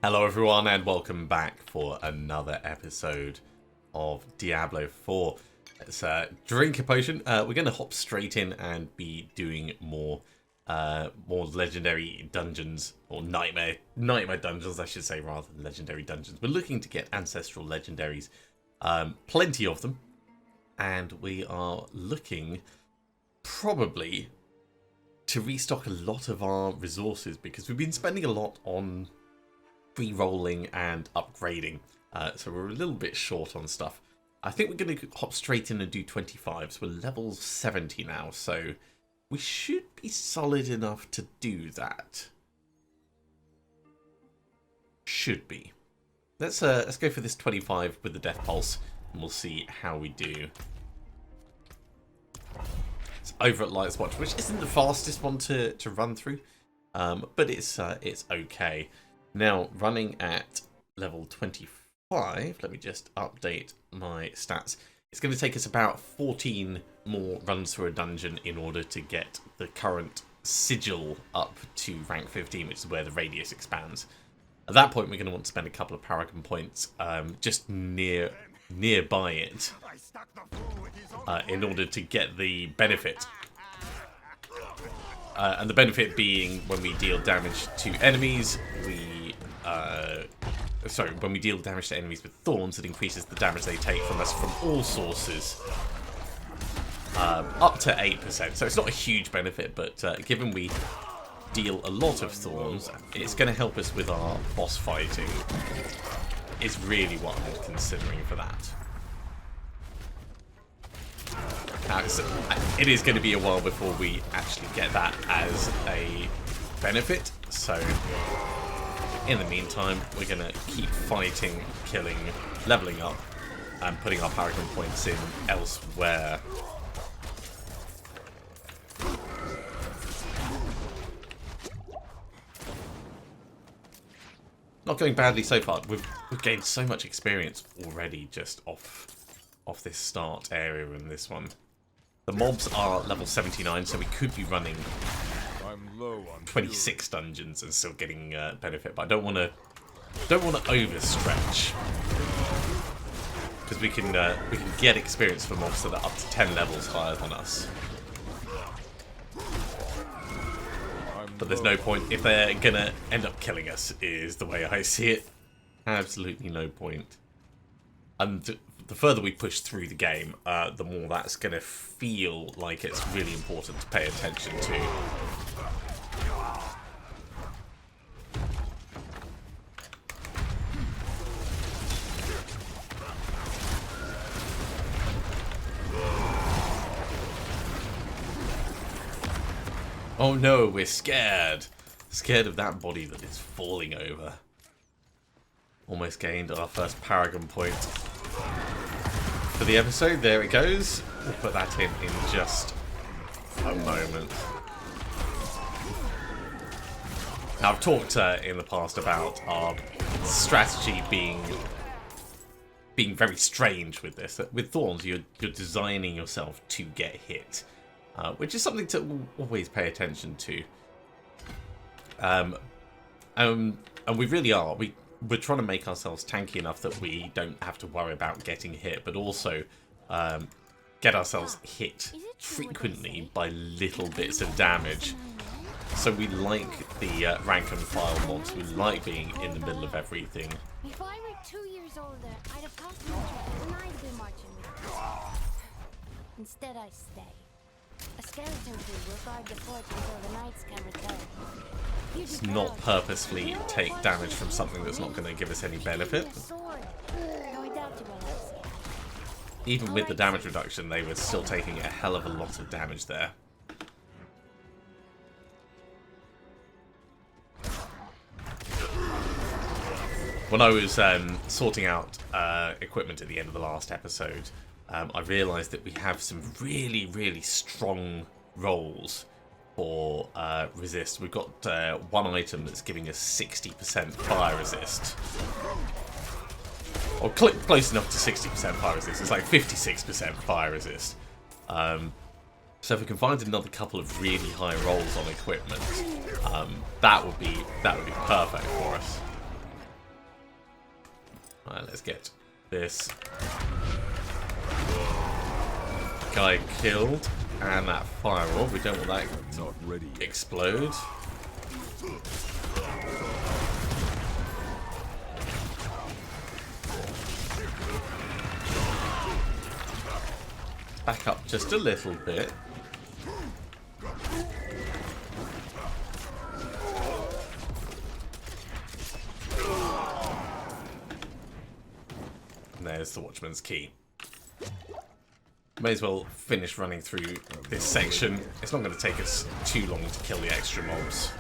Hello everyone and welcome back for another episode of Diablo 4. Let's drink a potion. We're going to hop straight in and be doing more legendary dungeons, or nightmare dungeons I should say, rather than legendary dungeons. We're looking to get ancestral legendaries, plenty of them, and we are looking probably to restock a lot of our resources because we've been spending a lot on re-rolling and upgrading, so we're a little bit short on stuff. I think we're going to hop straight in and do 25, so we're level 70 now, so we should be solid enough to do that. Should be. Let's go for this 25 with the Death Pulse, and we'll see how we do. It's over at Light's Watch, which isn't the fastest one to run through, but it's okay. Now, running at level 25, let me just update my stats. It's going to take us about 14 more runs through a dungeon in order to get the current sigil up to rank 15, which is where the radius expands. At that point, we're going to want to spend a couple of Paragon points just nearby it in order to get the benefit. And the benefit being when we deal damage to enemies, when we deal damage to enemies with Thorns, it increases the damage they take from us from all sources up to 8%. So it's not a huge benefit, but given we deal a lot of Thorns, it's going to help us with our boss fighting. Is really what I'm considering for that. Now, it is going to be a while before we actually get that as a benefit, so in the meantime, we're going to keep fighting, killing, leveling up, and putting our Paragon points in elsewhere. Not going badly so far. We've gained so much experience already just off this start area in this one. The mobs are level 79, so we could be running 26 dungeons and still getting benefit, but I don't want to overstretch because we can get experience for mobs that are up to 10 levels higher than us. But there's no point if they're gonna end up killing us, is the way I see it. Absolutely no point. And the further we push through the game, the more that's going to feel like it's really important to pay attention to. Oh no, we're scared. Scared of that body that is falling over. Almost gained our first Paragon point for the episode. There it goes. We'll put that in just a moment. Now, I've talked in the past about our strategy being very strange with this. With Thorns, you're designing yourself to get hit, which is something to always pay attention to. And we really are. We're trying to make ourselves tanky enough that we don't have to worry about getting hit, but also get ourselves hit frequently by little bits of damage. So we like the rank and file mobs. We like being in the middle of everything. If I were 2 years older, I'd have concentrated and I'd be marching with you. Instead, I stay. A skeleton crew will guard the fort until the knights can return. Let's not purposefully take damage from something that's not going to give us any benefit. Even with the damage reduction, they were still taking a hell of a lot of damage there. When I was sorting out equipment at the end of the last episode, I realised that we have some really, really strong rolls for resist. We've got one item that's giving us 60% fire resist. Or close enough to 60% fire resist. It's like 56% fire resist. So if we can find another couple of really high rolls on equipment, that would be perfect for us. Alright, let's get this guy killed. And that fire orb, we don't want that to explode. Back up just a little bit. And there's the Watchman's Key. May as well finish running through this section. It's not going to take us too long to kill the extra mobs.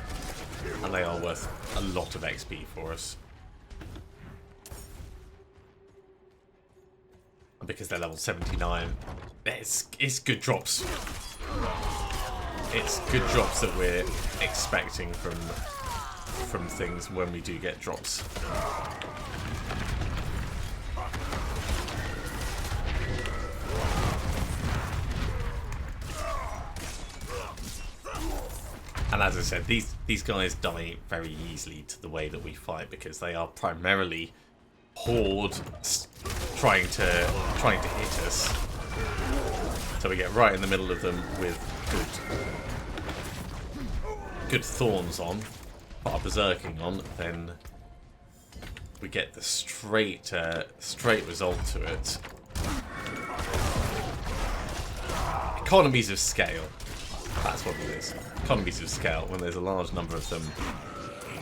And they are worth a lot of XP for us. And because they're level 79, it's good drops. It's good drops that we're expecting from things when we do get drops. And as I said, these guys die very easily to the way that we fight because they are primarily horde trying to hit us. So we get right in the middle of them with good thorns on, put our berserking on, then we get the straight result to it. Economies of scale. That's what it is. Economies of scale. When there's a large number of them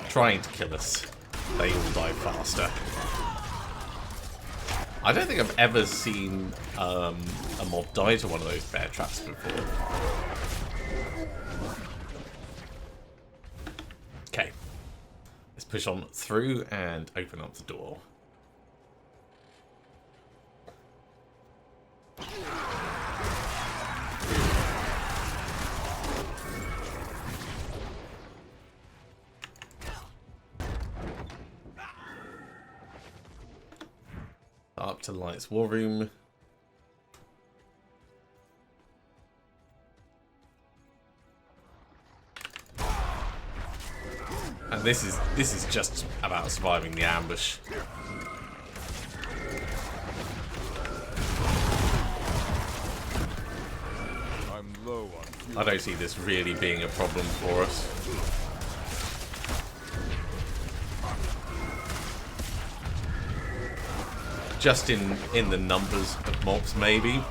trying to kill us, they all die faster. I don't think I've ever seen a mob die to one of those bear traps before. Okay. Let's push on through and open up the door. Up to Light's War Room. And this is just about surviving the ambush. I'm low on I don't see this really being a problem for us. Just in the numbers of mobs, maybe.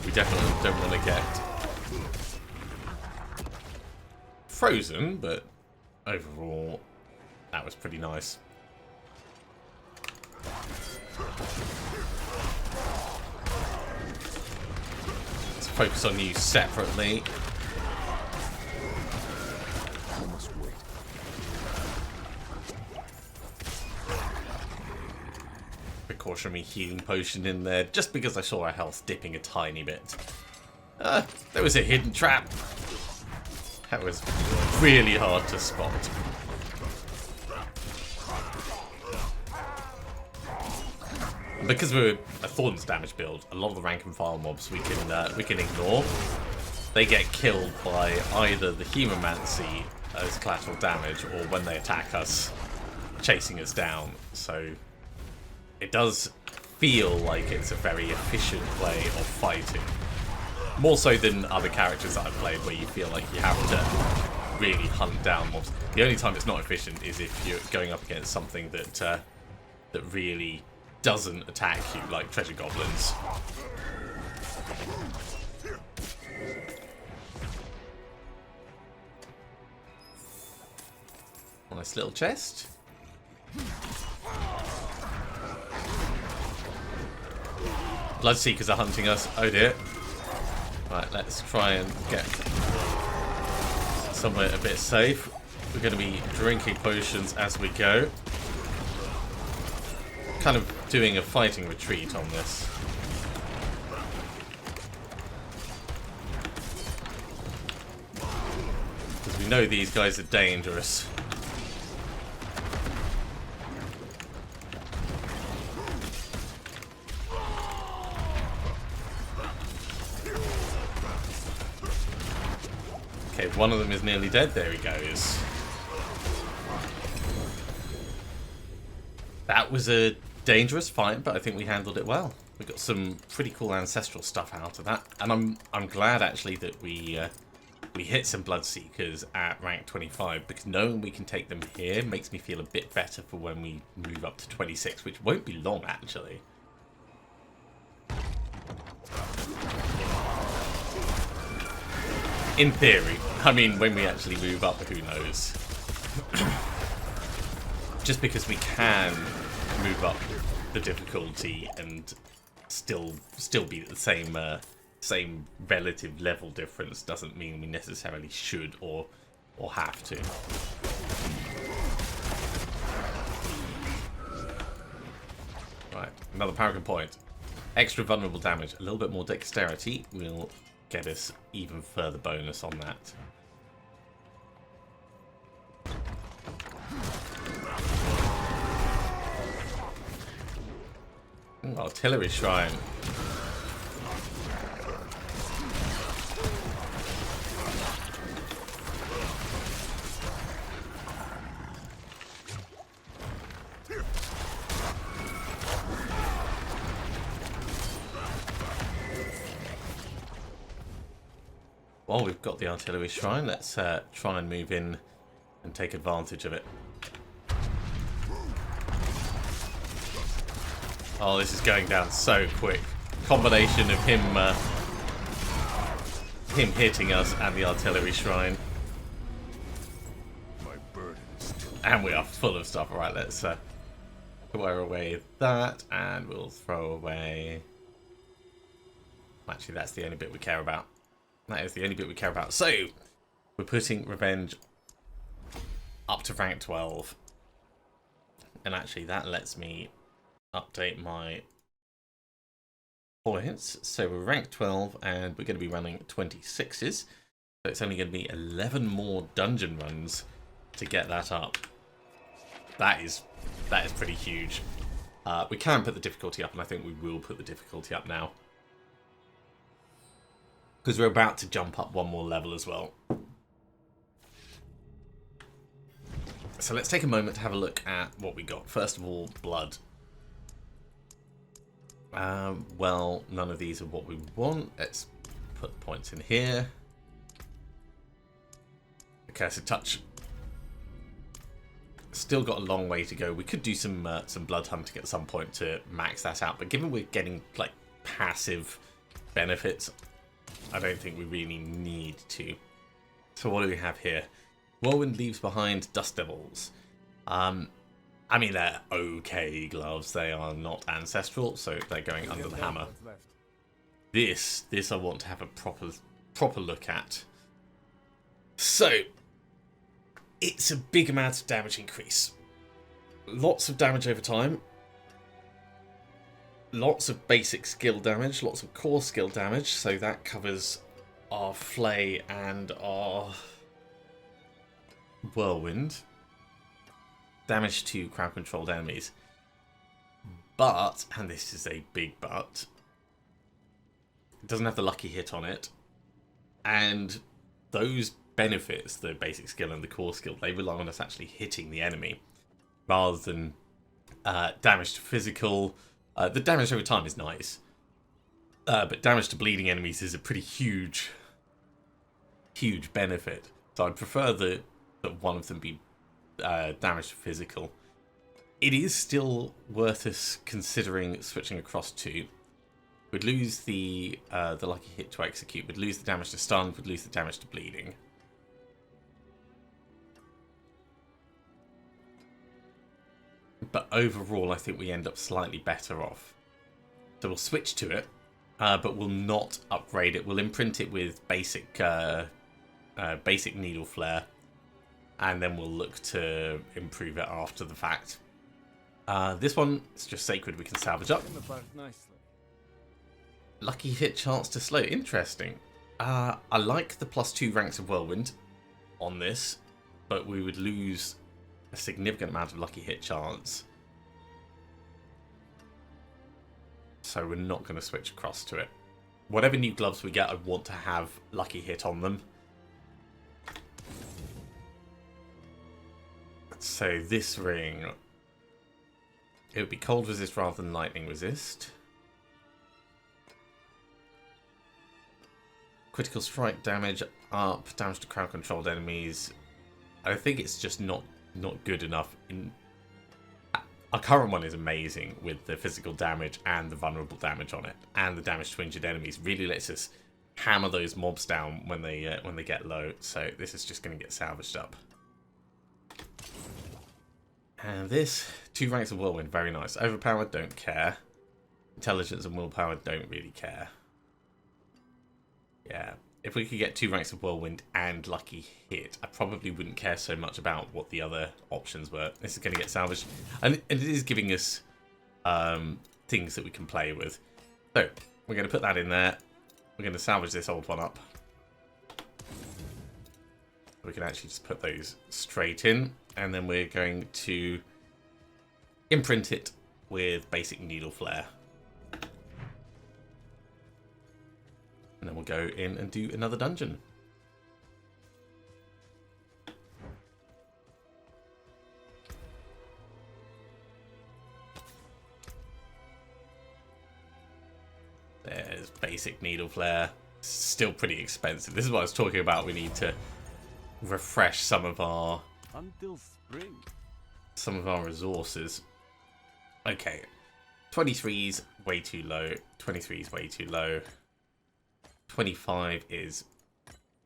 We definitely don't want to get frozen, but overall, that was pretty nice. Let's focus on you separately. Precautionary healing potion in there, just because I saw our health dipping a tiny bit. There was a hidden trap. That was really hard to spot. And because we're a Thorns damage build, a lot of the rank and file mobs we can ignore. They get killed by either the Humomancy as collateral damage, or when they attack us, chasing us down. So it does feel like it's a very efficient way of fighting. More so than other characters that I've played, where you feel like you have to really hunt down mobs. The only time it's not efficient is if you're going up against something that that really doesn't attack you, like treasure goblins. Nice little chest. Bloodseekers are hunting us. Oh dear. Right, let's try and get somewhere a bit safe. We're going to be drinking potions as we go. Kind of doing a fighting retreat on this. Because we know these guys are dangerous. Okay, one of them is nearly dead. There he goes. That was a dangerous fight, but I think we handled it well. We got some pretty cool ancestral stuff out of that, and I'm glad actually that we hit some Bloodseekers at rank 25, because knowing we can take them here makes me feel a bit better for when we move up to 26, which won't be long actually. In theory. I mean, when we actually move up, who knows? Just because we can move up the difficulty and still be at the same relative level difference doesn't mean we necessarily should or have to. Right, another paragon point. Extra vulnerable damage, a little bit more dexterity will get us even further bonus on that. Ooh, artillery shrine. Well, we've got the artillery shrine. Let's try and move in and take advantage of it. Oh, this is going down so quick. Combination of him hitting us and the artillery shrine. My burden is too. And we are full of stuff. Alright, let's throw away that, and we'll throw away... Actually, that's the only bit we care about. That is the only bit we care about. So, we're putting Revenge up to rank 12. And actually, that lets me update my points. So, we're rank 12, and we're going to be running 26s. So, it's only going to be 11 more dungeon runs to get that up. That is pretty huge. We can put the difficulty up, and I think we will put the difficulty up now. Because we're about to jump up one more level as well. So let's take a moment to have a look at what we got. First of all, blood. Well, none of these are what we want. Let's put points in here. Okay, so touch. Still got a long way to go. We could do some blood hunting at some point to max that out. But given we're getting like passive benefits, I don't think we really need to. So what do we have here? Whirlwind leaves behind Dust Devils. I mean, they're okay gloves. They are not ancestral, so they're going under the hammer. This I want to have a proper look at. So, it's a big amount of damage increase. Lots of damage over time. Lots of basic skill damage, lots of core skill damage, so that covers our Flay and our Whirlwind. Damage to crowd-controlled enemies. But, and this is a big but, it doesn't have the lucky hit on it, and those benefits, the basic skill and the core skill, they rely on us actually hitting the enemy, rather than damage to physical. The damage over time is nice, but damage to bleeding enemies is a pretty huge benefit. So I'd prefer that one of them be damage to physical. It is still worth us considering switching across to. We'd lose the lucky hit to execute. We'd lose the damage to stun. We'd lose the damage to bleeding. But overall, I think we end up slightly better off. So we'll switch to it, but we'll not upgrade it. We'll imprint it with basic needle flare, and then we'll look to improve it after the fact. This one is just sacred. We can salvage up. Lucky hit chance to slow. Interesting. I like the +2 ranks of Whirlwind on this, but we would lose a significant amount of lucky hit chance. So we're not going to switch across to it. Whatever new gloves we get, I want to have lucky hit on them. So this ring, it would be cold resist rather than lightning resist. Critical strike damage up, damage to crowd controlled enemies. I think it's just not good enough. Our current one is amazing with the physical damage and the vulnerable damage on it, and the damage to injured enemies. Really lets us hammer those mobs down when they get low. So this is just going to get salvaged up. And this, 2 ranks of whirlwind, very nice. Overpowered, don't care. Intelligence and willpower, don't really care. Yeah, if we could get 2 ranks of whirlwind and lucky hit, I probably wouldn't care so much about what the other options were. This is going to get salvaged, and it is giving us things that we can play with. So we're going to put that in there. We're going to salvage this old one up. We can actually just put those straight in, and then we're going to imprint it with basic needle flare. And then we'll go in and do another dungeon. There's basic needle flare. Still pretty expensive. This is what I was talking about. We need to refresh some of our resources. Okay. 23's way too low. 23's way too low. 25 is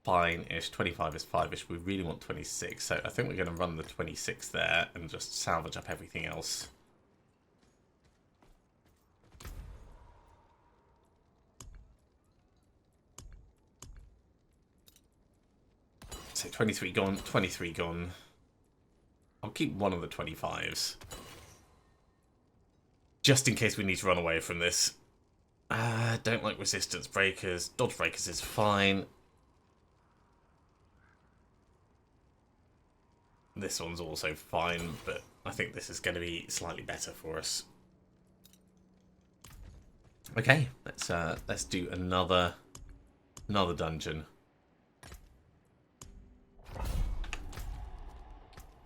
fine-ish. 25 is 5-ish. We really want 26. So I think we're going to run the 26 there and just salvage up everything else. So 23 gone, 23 gone. I'll keep one of the 25s. Just in case we need to run away from this. Don't like resistance breakers. Dodge breakers is fine. This one's also fine, but I think this is going to be slightly better for us. Okay, let's do another dungeon.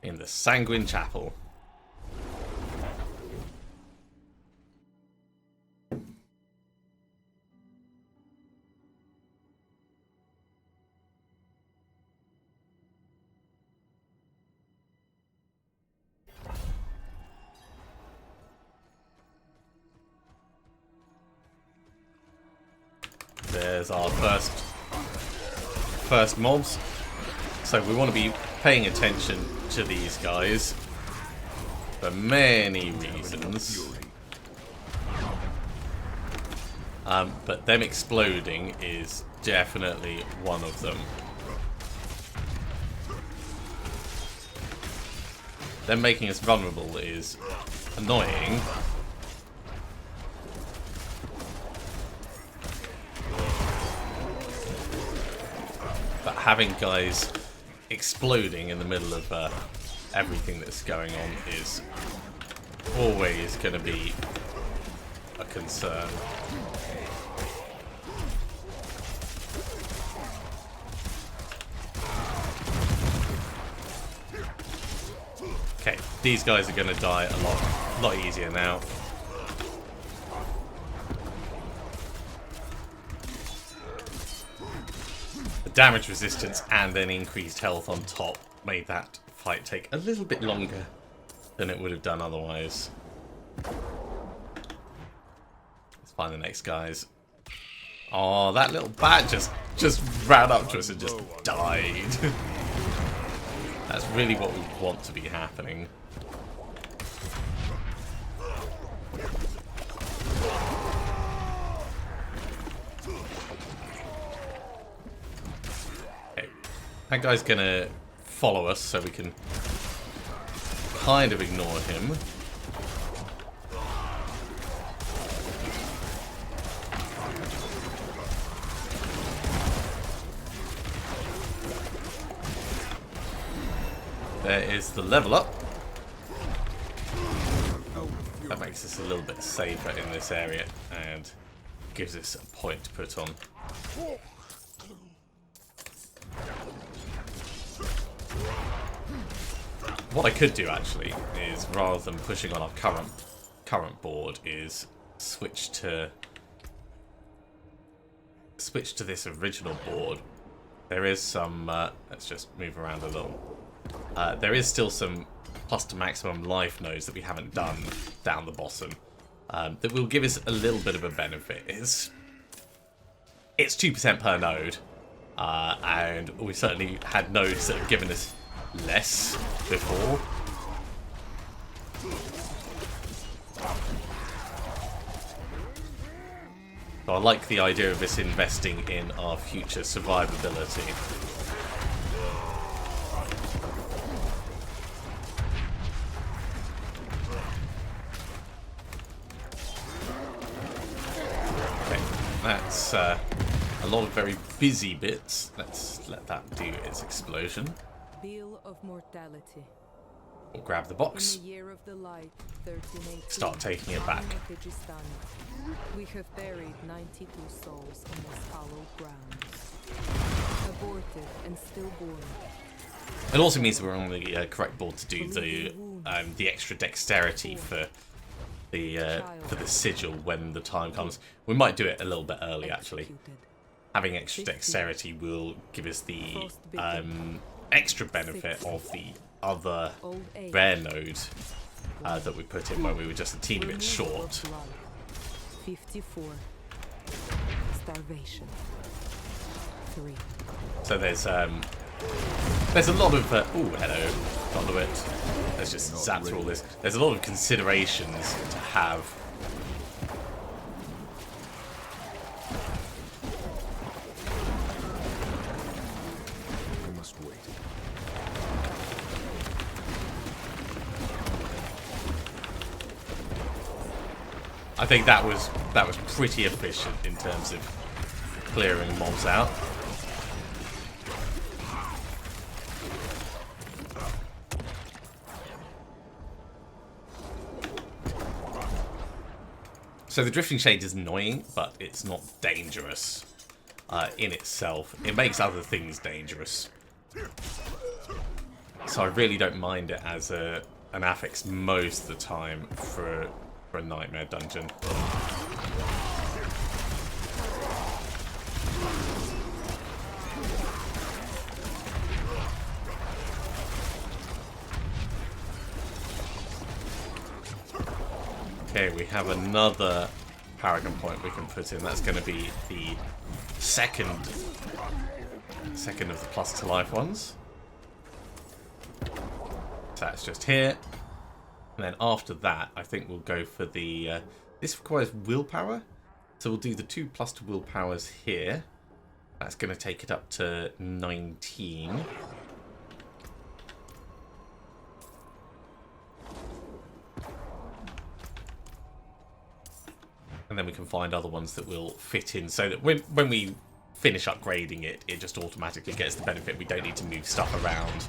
In the Sanguine Chapel. There's our first mobs. So we want to be paying attention to these guys for many reasons. But them exploding is definitely one of them. Them making us vulnerable is annoying. But having guys exploding in the middle of everything that's going on is always going to be a concern. Okay, these guys are going to die a lot easier now. Damage resistance and then increased health on top made that fight take a little bit longer than it would have done otherwise. Let's find the next guys. Oh, that little bat just ran up to us and just died. That's really what we want to be happening. That guy's gonna follow us so we can kind of ignore him. There is the level up. That makes us a little bit safer in this area and gives us a point to put on. What I could do actually is, rather than pushing on our current board, is switch to this original board. There is some. Let's just move around a little. There is still some plus to maximum life nodes that we haven't done down the bottom. That will give us a little bit of a benefit. It's 2% per node, and we certainly had nodes that have given us less before. So I like the idea of this investing in our future survivability. Okay, that's a lot of very busy bits. Let's let that do its explosion. Bill of mortality. We'll grab the In box. the year of the light, 1318, Start taking it back. in Kyrgyzstan, we have buried 92 souls on this hallowed grounds. Aborted and stillborn. It also means that we're on the correct board to do the extra dexterity for the sigil when the time comes. We might do it a little bit early actually. Executed. Having extra dexterity will give us the extra benefit of the other Old age. rare node that we put in when we were just a teeny bit Removal of short. blood. 54. Starvation. 3. So there's a lot of oh hello, conduit. Let's just zap through all this. There's a lot of considerations to have. I must wait. I think that was pretty efficient in terms of clearing mobs out. So the drifting shade is annoying, but it's not dangerous in itself. It makes other things dangerous. So I really don't mind it as an affix most of the time for a nightmare dungeon. Okay, we have another paragon point we can put in. That's going to be the second of the plus to life ones. So that's just here. And then after that, I think we'll go for the... this requires willpower. So we'll do the 2 plus to willpowers here. That's going to take it up to 19. And then we can find other ones that will fit in so that when we finish upgrading it, it just automatically gets the benefit. We don't need to move stuff around.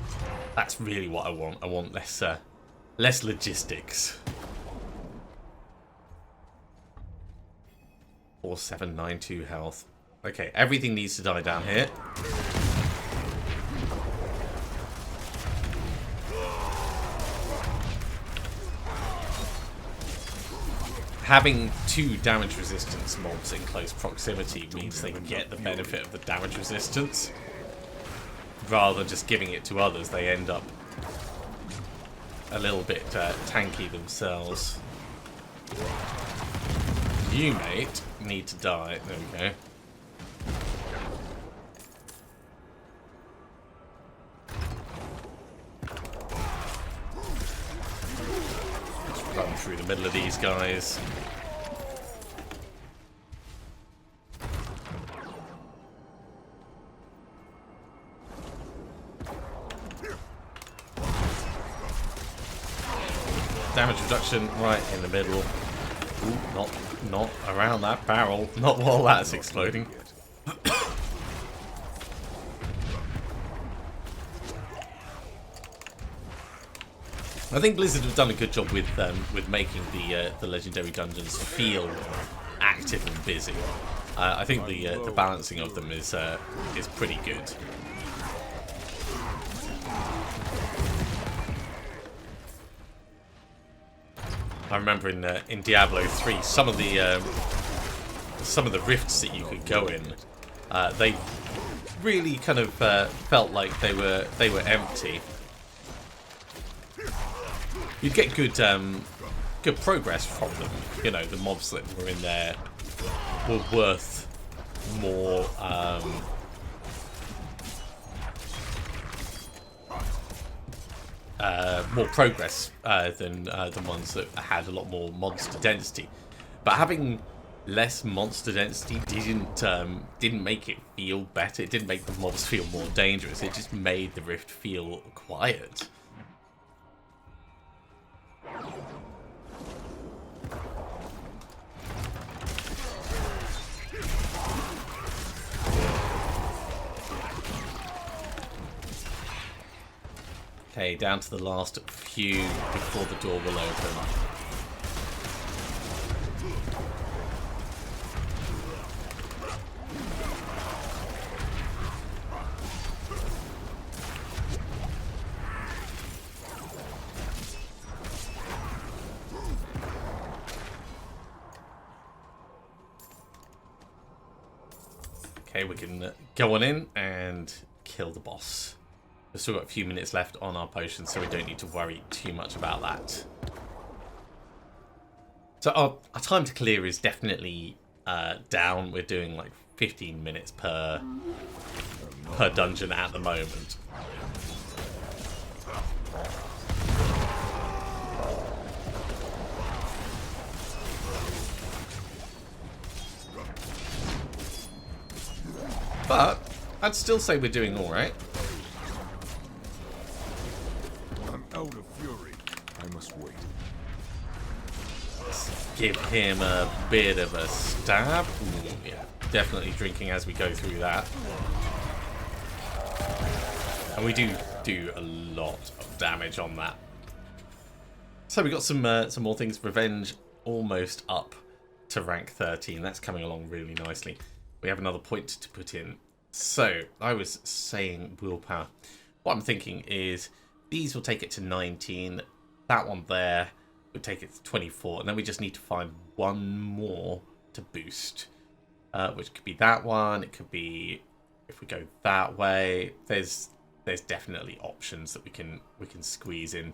That's really what I want. I want less logistics. 4792 health. Okay, everything needs to die down here. Having 2 damage resistance mobs in close proximity means they can get the benefit of the damage resistance. Rather than just giving it to others, they end up a little bit tanky themselves. You, mate, need to die. There we go. Just run through the middle of these guys. Damage reduction right in the middle. Ooh, not around that barrel. Not while that's exploding. I think Blizzard have done a good job with making the legendary dungeons feel active and busy. I think the balancing of them is pretty good. I remember in Diablo 3, some of the rifts that you could go in, they really kind of felt like they were empty. You'd get good progress from them. You know, the mobs that were in there were worth more. More progress than the ones that had a lot more monster density, but having less monster density didn't make it feel better. It didn't make the mobs feel more dangerous. It just made the rift feel quiet. Okay, down to the last few before the door will open. Okay, we can go on in and kill the boss. We've still got a few minutes left on our potions, so we don't need to worry too much about that. So our time to clear is definitely down. We're doing like 15 minutes per dungeon at the moment. But I'd still say we're doing all right. I'm out of fury. I must wait. Give him a bit of a stab. Ooh, yeah, definitely drinking as we go through that. And we do a lot of damage on that. So we got some more things. Revenge almost up to rank 13. That's coming along really nicely. We have another point to put in. So I was saying willpower. What I'm thinking is these will take it to 19. That one there would take it to 24. And then we just need to find one more to boost. Which could be that one. It could be if we go that way. There's definitely options that we can squeeze in.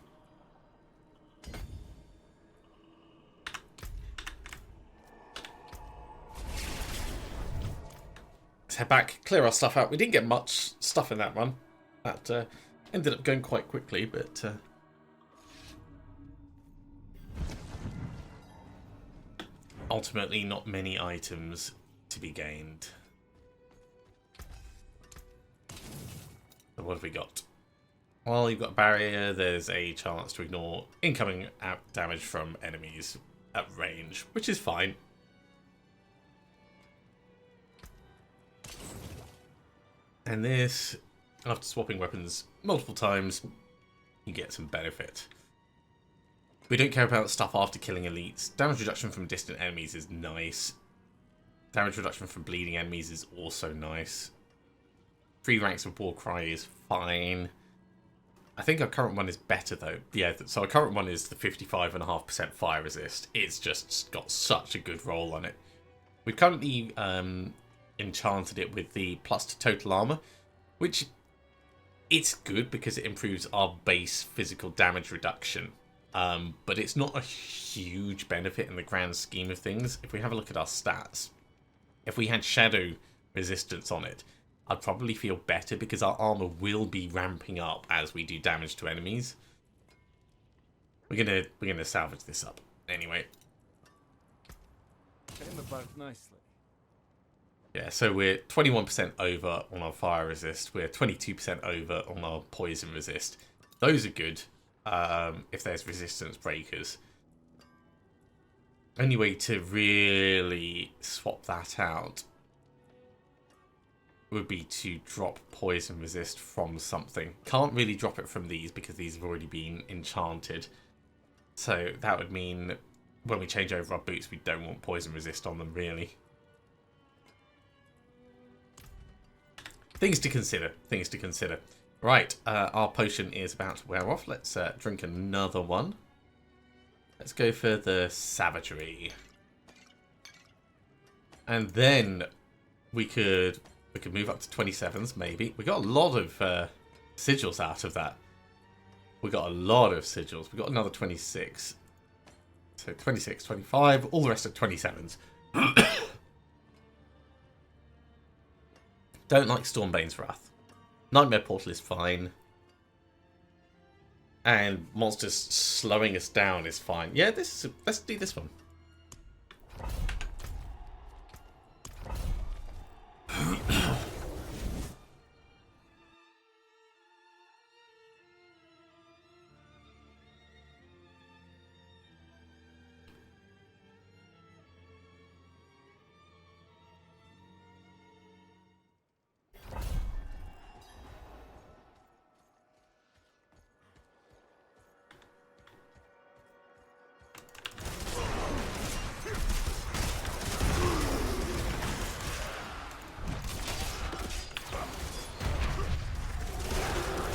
Let's head back, clear our stuff out. We didn't get much stuff in that run. That ended up going quite quickly, but ultimately not many items to be gained. So what have we got? Well, you've got a barrier. There's a chance to ignore incoming damage from enemies at range, which is fine. And this, after swapping weapons multiple times, you get some benefit. We don't care about stuff after killing elites. Damage reduction from distant enemies is nice. Damage reduction from bleeding enemies is also nice. 3 ranks of Warcry is fine. I think our current one is better though. Yeah, so our current one is the 55.5% fire resist. It's just got such a good roll on it. We've currently enchanted it with the plus to total armor, which it's good because it improves our base physical damage reduction. But it's not a huge benefit in the grand scheme of things. If we have a look at our stats, if we had shadow resistance on it, I'd probably feel better because our armor will be ramping up as we do damage to enemies. We're gonna salvage this up anyway. Came about nicely. Yeah, so we're 21% over on our fire resist. We're 22% over on our poison resist. Those are good if there's resistance breakers. Only way to really swap that out would be to drop poison resist from something. Can't really drop it from these because these have already been enchanted. So that would mean when we change over our boots, we don't want poison resist on them really. Things to consider. Things to consider. Right, our potion is about to wear off. Let's drink another one. Let's go for the savagery. And then we could move up to 27s, maybe. We got a lot of sigils out of that. We got a lot of sigils. We got another 26. So 26, 25, all the rest are 27s. Don't like Stormbane's Wrath. Nightmare Portal is fine. And monsters slowing us down is fine. Yeah, let's do this one.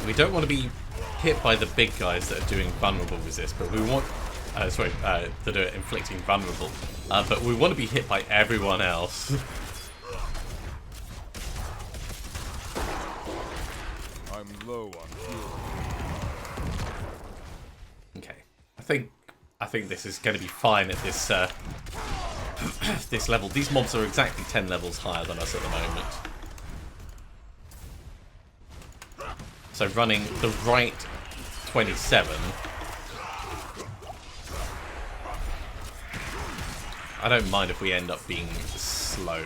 We don't want to be hit by the big guys that are doing vulnerable resist, but we want... that are inflicting vulnerable. But we want to be hit by everyone else. I'm low on fury. Okay. I think this is going to be fine at this this level. These mobs are exactly 10 levels higher than us at the moment. So running the right 27, I don't mind if we end up being slowed.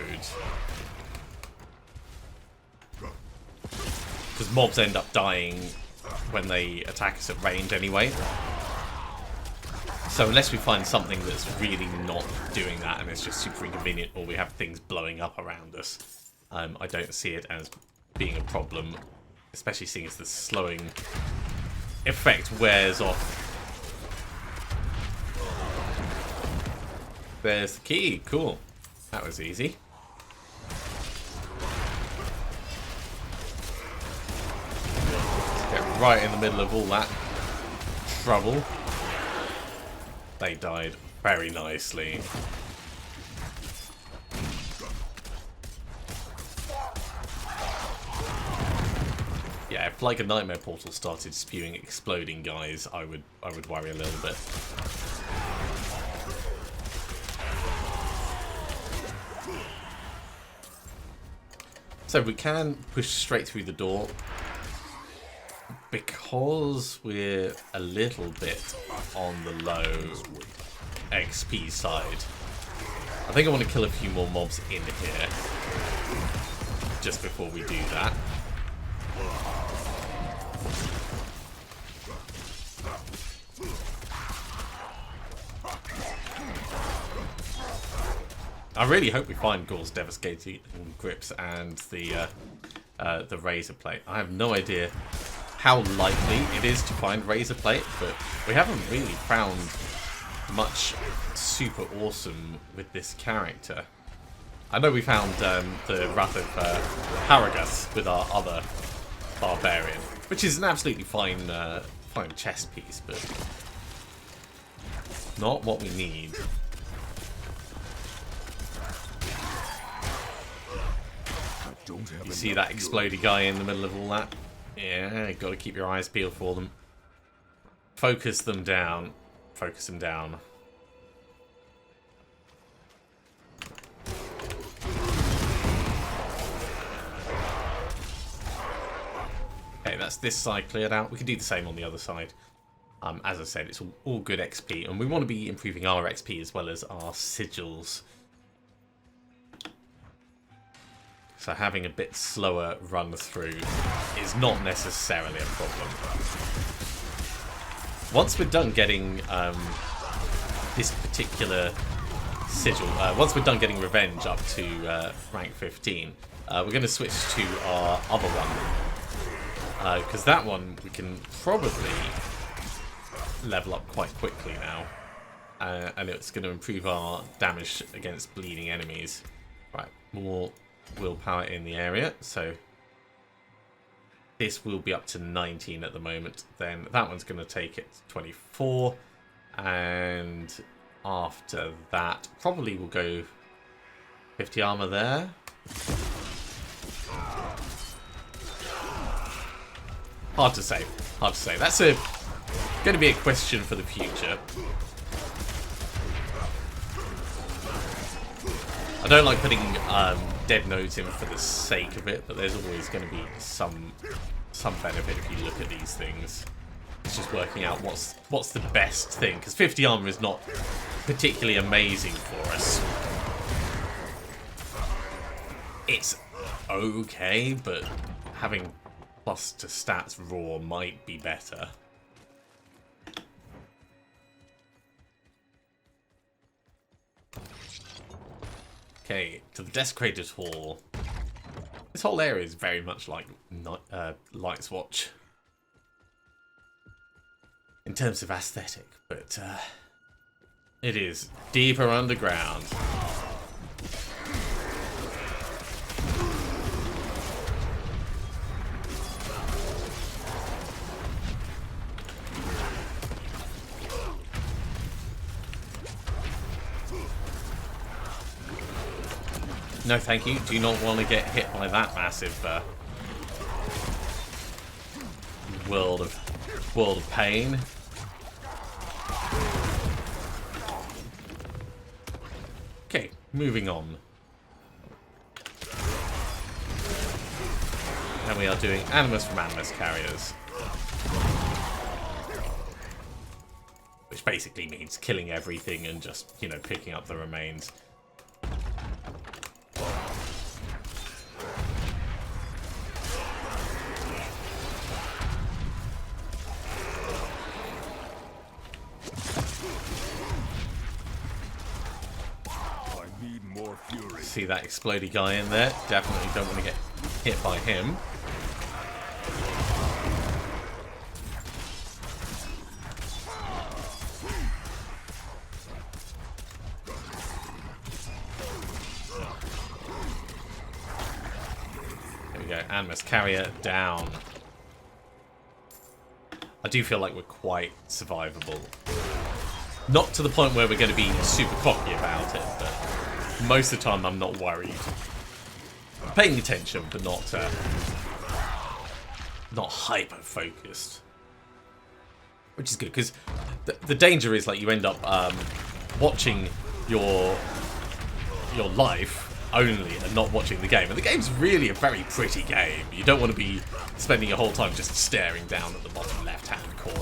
Because mobs end up dying when they attack us at range anyway. So unless we find something that's really not doing that and it's just super inconvenient, or we have things blowing up around us, I don't see it as being a problem. Especially seeing as the slowing effect wears off. There's the key. Cool. That was easy. Let's get right in the middle of all that trouble. They died very nicely. Yeah, if like a Nightmare Portal started spewing exploding guys, I would worry a little bit. So we can push straight through the door because we're a little bit on the low XP side. I think I want to kill a few more mobs in here just before we do that. I really hope we find Gore's Devastating Grips and the Razor Plate. I have no idea how likely it is to find Razor Plate, but we haven't really found much super awesome with this character. I know we found the Wrath of Paragus with our other Barbarian, which is an absolutely fine fine chess piece, but not what we need. You see that explodey guy in the middle of all that? Yeah, got to keep your eyes peeled for them. Focus them down. Focus them down. Okay, that's this side cleared out. We can do the same on the other side. As I said, it's all good XP, and we want to be improving our XP as well as our sigils. So having a bit slower run through is not necessarily a problem. Once we're done getting this particular sigil, once we're done getting Revenge up to rank 15, we're going to switch to our other one. Because that one we can probably level up quite quickly now. And it's going to improve our damage against bleeding enemies. Right, more willpower in the area, so this will be up to 19 at the moment. Then that one's going to take it to 24, And after that, probably we'll go 50 armor there. Hard to say. Hard to say. That's going to be a question for the future. I don't like putting dead nodes in for the sake of it, but there's always going to be some benefit if you look at these things. It's just working out what's the best thing, because 50 armor is not particularly amazing for us. It's okay, but having plus to stats raw might be better. Okay, to the Desecrated Hall. This whole area is very much like Light's Watch in terms of aesthetic, but it is deeper underground. No, thank you. Do not want to get hit by that massive world of pain. Okay, moving on. And we are doing Animus from Animus Carriers, which basically means killing everything and just, you know, picking up the remains. See that explodey guy in there? Definitely don't want to get hit by him. There we go. Animus Carrier down. I do feel like we're quite survivable. Not to the point where we're going to be super cocky about it, but most of the time I'm not worried. I'm paying attention, but not hyper-focused. Which is good, because the danger is like you end up watching your life only and not watching the game. And the game's really a very pretty game. You don't want to be spending your whole time just staring down at the bottom left-hand corner.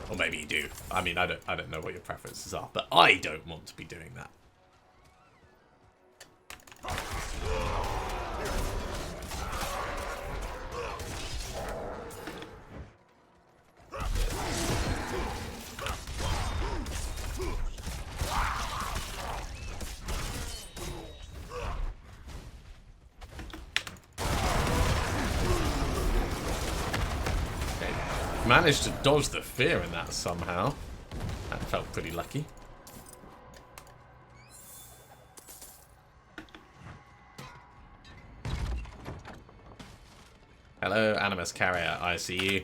Or maybe you do. I mean, I don't know what your preferences are, but I don't want to be doing that. Managed to dodge the fear in that somehow. That felt pretty lucky. Hello, Animus Carrier, I see you.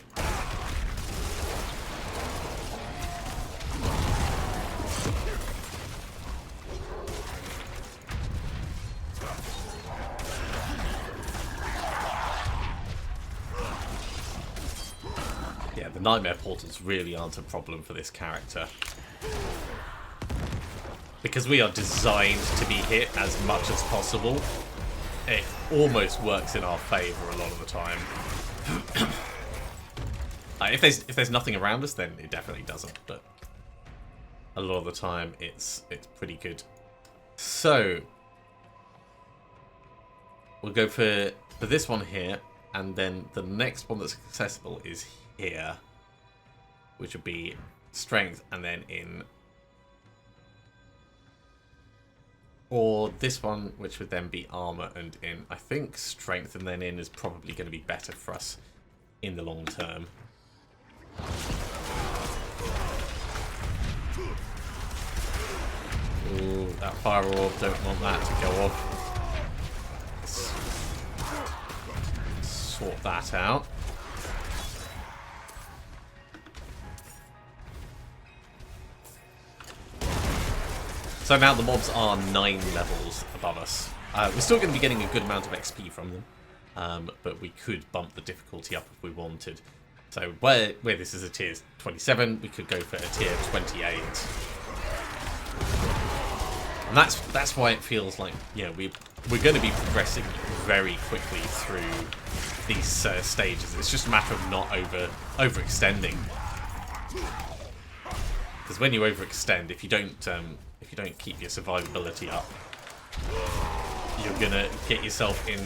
The Nightmare Portals really aren't a problem for this character, because we are designed to be hit as much as possible. It almost works in our favour a lot of the time. If there's nothing around us, then it definitely doesn't, but a lot of the time it's pretty good. So we'll go for this one here, and then the next one that's accessible is here, which would be strength and then in, or this one, which would then be armor and in. I think strength and then in is probably going to be better for us in the long term. Ooh, that fire orb, don't want that to go off. Let's sort that out. So now the mobs are 9 levels above us. We're still going to be getting a good amount of XP from them, but we could bump the difficulty up if we wanted. So where this is a tier 27, we could go for a tier 28. And that's why it feels like, you know, we're going to be progressing very quickly through these stages. It's just a matter of not overextending. Because when you overextend, if you don't keep your survivability up, you're gonna get yourself in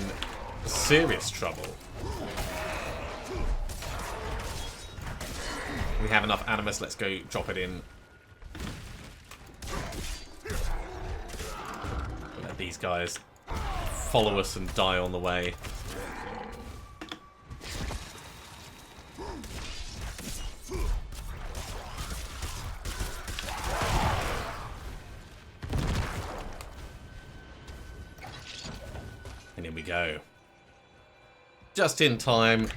serious trouble. We have enough animus. Let's go drop it in. Let these guys follow us and die on the way. And in we go. Just in time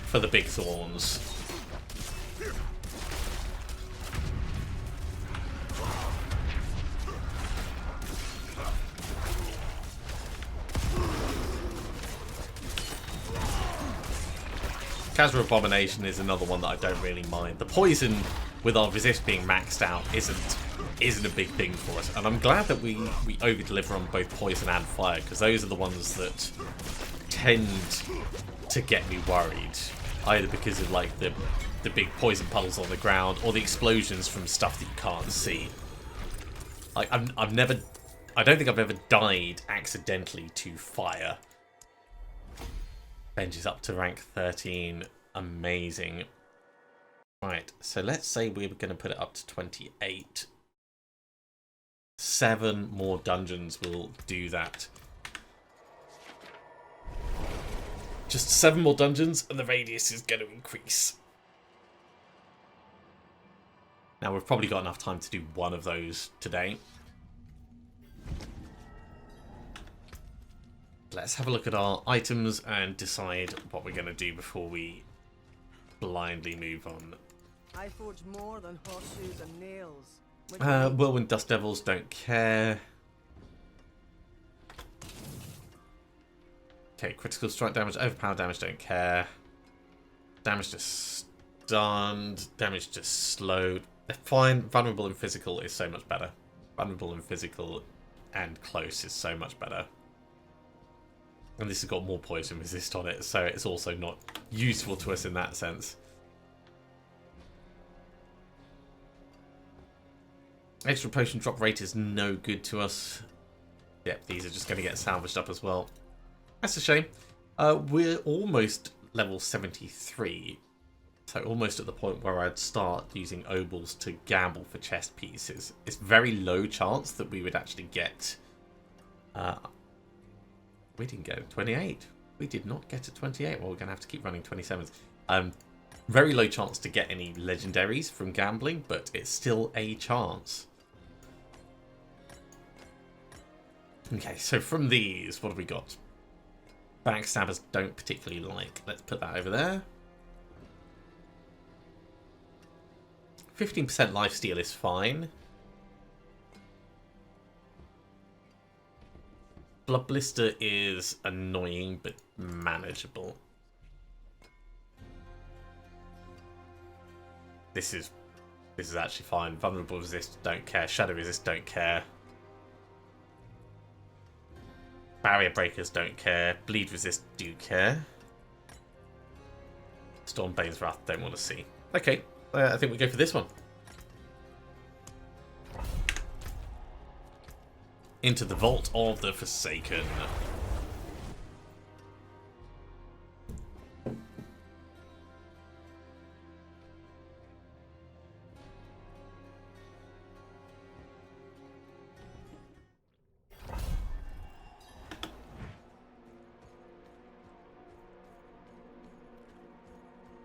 for the big thorns. Casual Abomination is another one that I don't really mind. The poison with our resist being maxed out isn't a big thing for us, and I'm glad that we over deliver on both poison and fire, because those are the ones that tend to get me worried, either because of like the big poison puddles on the ground or the explosions from stuff that you can't see. Like I don't think I've ever died accidentally to fire. Benj is up to rank 13. Amazing. Right, so let's say we were going to put it up to 28. 7 more dungeons will do that. Just 7 more dungeons and the radius is going to increase. Now we've probably got enough time to do one of those today. Let's have a look at our items and decide what we're going to do before we blindly move on. I forge more than horseshoes and nails. Whirlwind Dust Devils, don't care. Okay, critical strike damage, overpower damage, don't care. Damage to stunned, damage to slowed. Fine, vulnerable and physical is so much better. Vulnerable and physical and close is so much better. And this has got more poison resist on it, so it's also not useful to us in that sense. Extra potion drop rate is no good to us. Yep, these are just going to get salvaged up as well. That's a shame. We're almost level 73. So almost at the point where I'd start using obols to gamble for chest pieces. It's very low chance that we would actually get... we didn't get a 28. We did not get a 28. Well, we're going to have to keep running 27s. Very low chance to get any legendaries from gambling, but it's still a chance. Okay, so from these, what have we got? Backstabbers don't particularly like. Let's put that over there. 15% lifesteal is fine. Blood Blister is annoying, but manageable. This is actually fine. Vulnerable resist, don't care. Shadow resist, don't care. Barrier breakers, don't care. Bleed resist, do care. Stormbane's Wrath, don't want to see. Okay, I think we go for this one. Into the Vault of the Forsaken.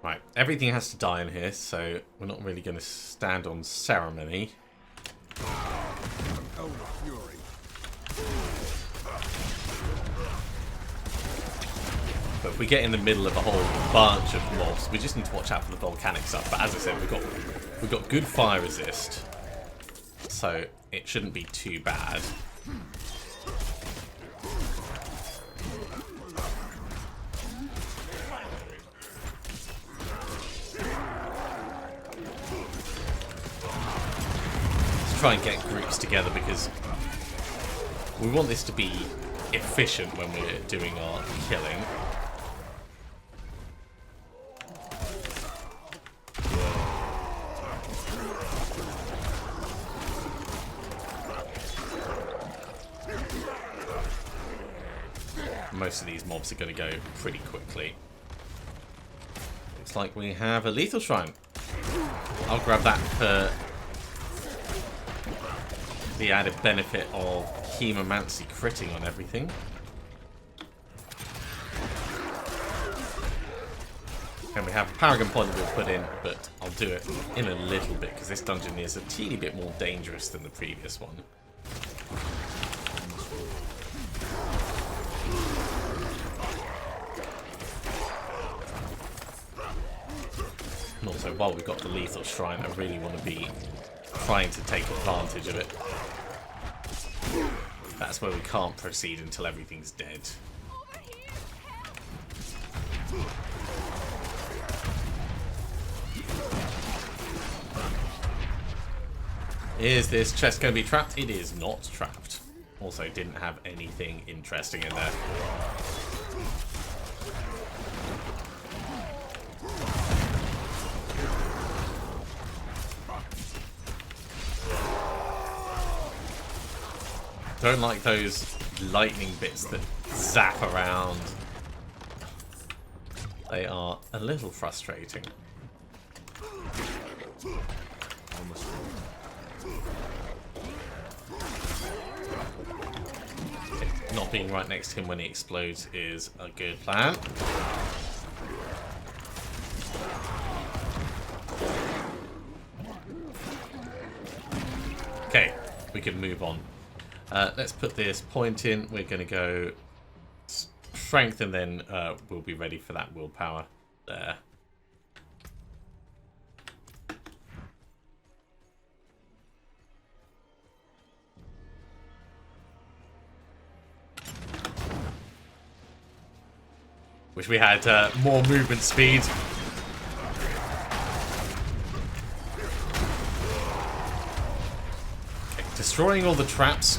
Right, everything has to die in here, so we're not really going to stand on ceremony. Out of fury. But if we get in the middle of a whole bunch of mobs, we just need to watch out for the volcanic stuff. But as I said, we've got good fire resist, so it shouldn't be too bad. Let's try and get groups together because we want this to be efficient when we're doing our killing. Most of these mobs are going to go pretty quickly. Looks like we have a lethal shrine. I'll grab that for the added benefit of chemomancy critting on everything. And we have a paragon point that we'll put in, but I'll do it in a little bit because this dungeon is a teeny bit more dangerous than the previous one. And also, while we've got the lethal shrine, I really want to be trying to take advantage of it. That's where we can't proceed until everything's dead. Is this chest going to be trapped? It is not trapped. Also, didn't have anything interesting in there. Don't like those lightning bits that zap around. They are a little frustrating. Not being right next to him when he explodes is a good plan. Okay, we can move on. Let's put this point in. We're going to go strength and then we'll be ready for that willpower there. Wish we had more movement speed. Okay, destroying all the traps,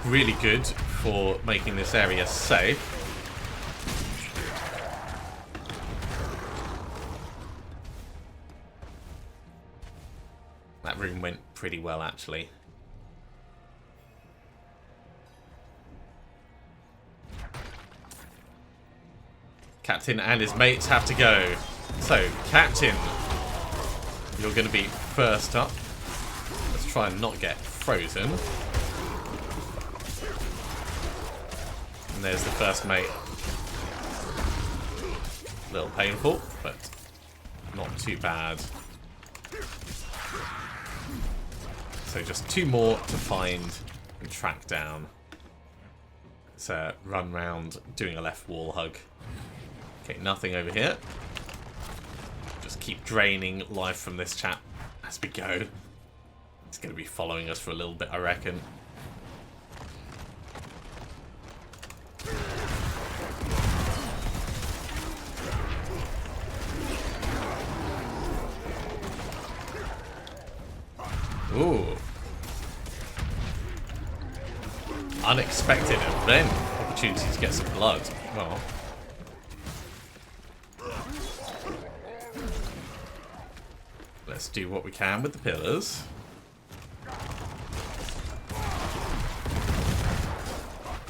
really good for making this area safe. That room went pretty well, actually. Captain and his mates have to go. So, Captain, you're going to be first up. Let's try and not get frozen. And there's the first mate. A little painful, but not too bad. So just two more to find and track down. Let's run round doing a left wall hug. Okay, nothing over here. Just keep draining life from this chap as we go. It's going to be following us for a little bit, I reckon. Ooh. Unexpected event. Opportunity to get some blood. Well. Let's do what we can with the pillars.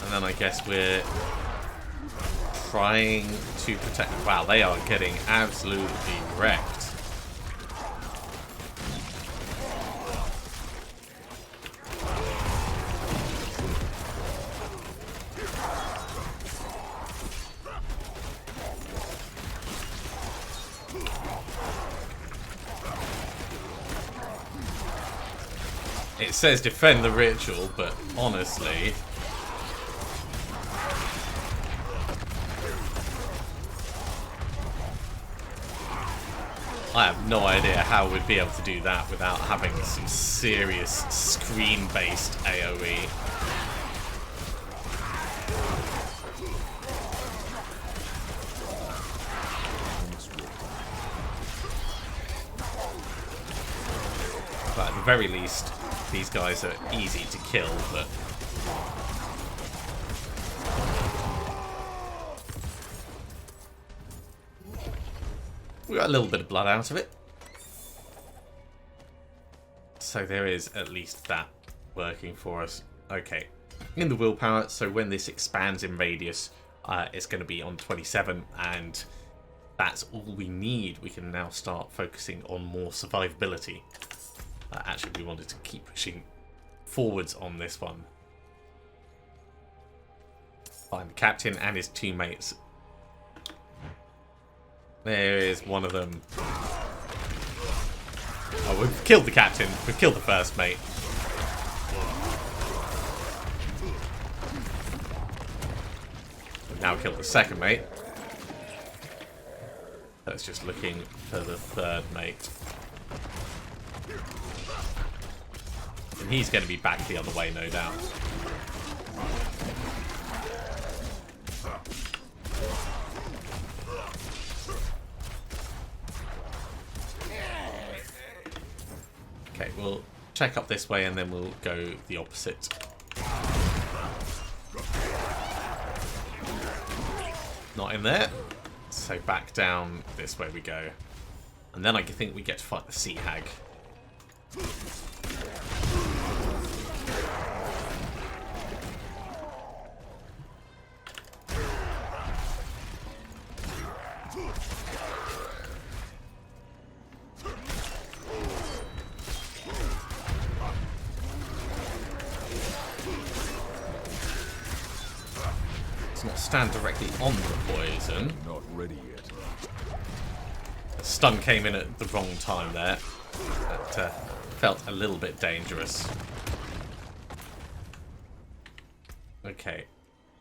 And then I guess we're trying to protect... Wow, they are getting absolutely wrecked. It says defend the ritual, but honestly... I have no idea how we'd be able to do that without having some serious screen-based AoE. But at the very least, these guys are easy to kill, but we got a little bit of blood out of it. So there is at least that working for us. Okay. In the willpower, so when this expands in radius, it's going to be on 27, and that's all we need. We can now start focusing on more survivability. Actually, we wanted to keep pushing forwards on this one. Find the captain and his two mates. There is one of them. Oh, we've killed the captain. We've killed the first mate. We've now killed the second mate. That's just looking for the third mate. And he's going to be back the other way, no doubt. Okay, we'll check up this way and then we'll go the opposite. Not in there. So back down this way we go. And then I think we get to fight the Sea Hag. Let's not stand directly on the poison. Not ready yet. The stun came in at the wrong time there. That felt a little bit dangerous. Okay.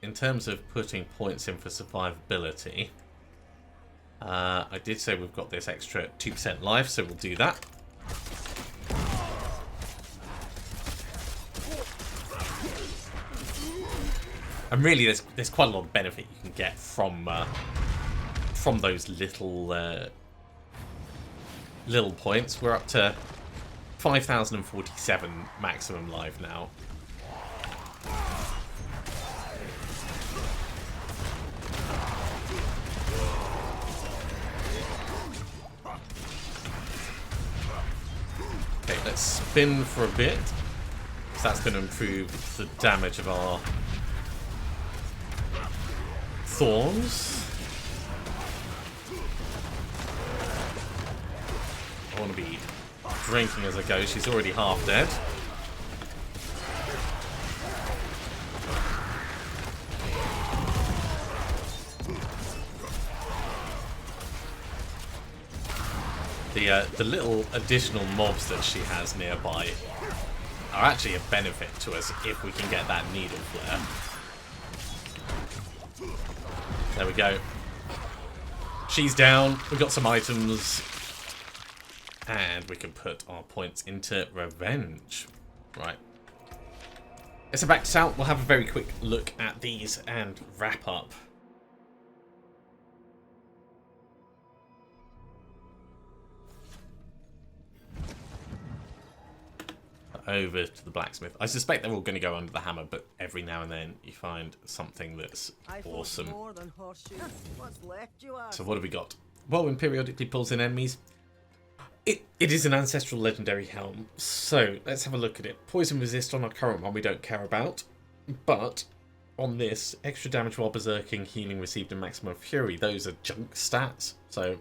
In terms of putting points in for survivability, I did say we've got this extra 2% life, so we'll do that. And really, there's quite a lot of benefit you can get from those little little points. We're up to 5,047 maximum life now. Okay, let's spin for a bit, because that's going to improve the damage of our Thorns. I want to be drinking as I go. She's already half dead. The little additional mobs that she has nearby are actually a benefit to us if we can get that needle flare. There we go. She's down. We've got some items. And we can put our points into revenge. Right. Let's head back to South. We'll have a very quick look at these and wrap up. Over to the blacksmith. I suspect they're all going to go under the hammer, but every now and then you find something that's awesome. More than horseshoes. What's left, you ask? So what have we got? Whirlwind periodically pulls in enemies. It is an ancestral legendary helm, so let's have a look at it. Poison resist on our current one we don't care about, but on this, extra damage while berserking, healing received in maximum fury, those are junk stats, so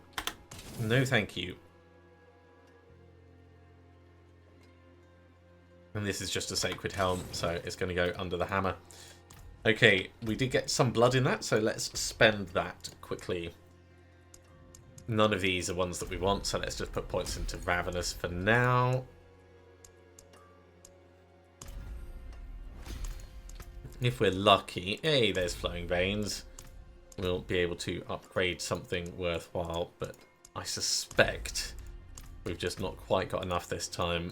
no thank you. And this is just a sacred helm, so it's going to go under the hammer. Okay, we did get some blood in that, so let's spend that quickly. None of these are ones that we want, so let's just put points into Ravenous for now. If we're lucky, hey, there's Flowing Veins. We'll be able to upgrade something worthwhile, but I suspect We've just not quite got enough this time.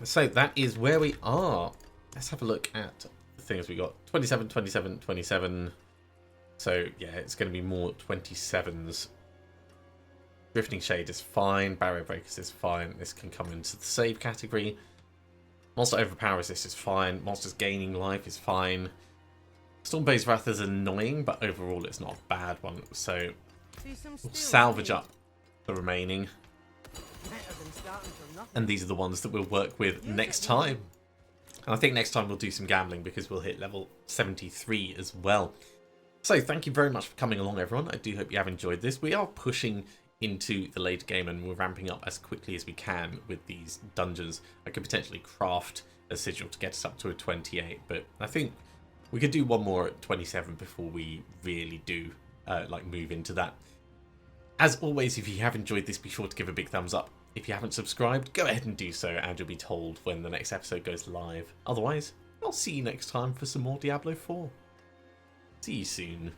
So that is where we are. Let's have a look at the things we got. 27, 27, 27. So yeah, it's going to be more 27s. Drifting Shade is fine. Barrier Breakers is fine. This can come into the save category. Monster Overpower Resist is fine. Monsters Gaining Life is fine. Stormblade's Wrath is annoying, but overall it's not a bad one. So we'll salvage up the remaining. And these are the ones that we'll work with next time. And I think next time we'll do some gambling because we'll hit level 73 as well. So thank you very much for coming along, everyone. I do hope you have enjoyed this. We are pushing into the later game and we're ramping up as quickly as we can with these dungeons. I could potentially craft a sigil to get us up to a 28, but I think we could do one more at 27 before we really do like move into that. As always, if you have enjoyed this, be sure to give a big thumbs up. If you haven't subscribed, go ahead and do so and you'll be told when the next episode goes live. Otherwise, I'll see you next time for some more Diablo 4. See you soon.